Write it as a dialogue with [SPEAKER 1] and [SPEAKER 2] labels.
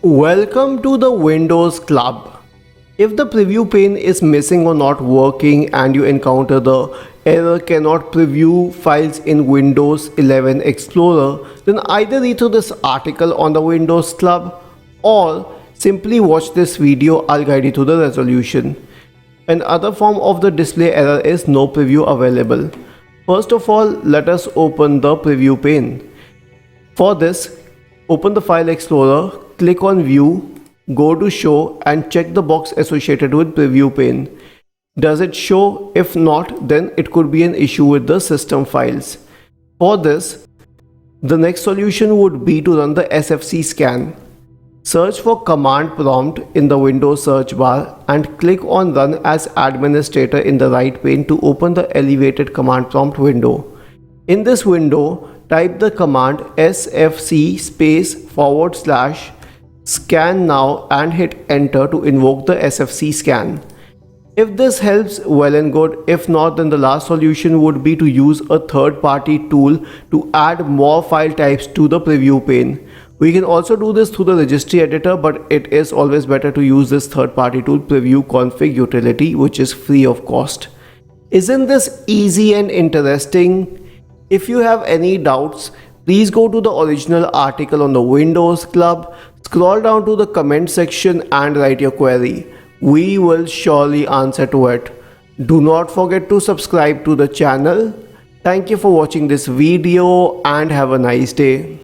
[SPEAKER 1] Welcome to the Windows Club. If the preview pane is missing or not working and you encounter the error cannot preview files in Windows 11 Explorer, then either read through this article on the Windows Club or simply watch this video. I'll guide you to the resolution. Another form of the display error is no preview available. First of all, let us open the preview pane. For this, open the File Explorer, click on View, go to Show and check the box associated with Preview Pane. Does it show? If not, then it could be an issue with the system files. For this, the next solution would be to run the SFC Scan. Search for command prompt in the Windows search bar and click on Run as Administrator in the right pane to open the elevated command prompt window. In this window, type the command SFC /scan now and hit enter to invoke the SFC scan. If this helps, well and good. If not, then the last solution would be to use a third-party tool to add more file types to the preview pane. We can also do this through the registry editor, but it is always better to use this third-party tool Preview Config utility, which is free of cost. Isn't this easy and interesting? If you have any doubts, please go to the original article on the Windows Club, scroll down to the comment section and write your query. We will surely answer to it. Do not forget to subscribe to the channel. Thank you for watching this video and have a nice day.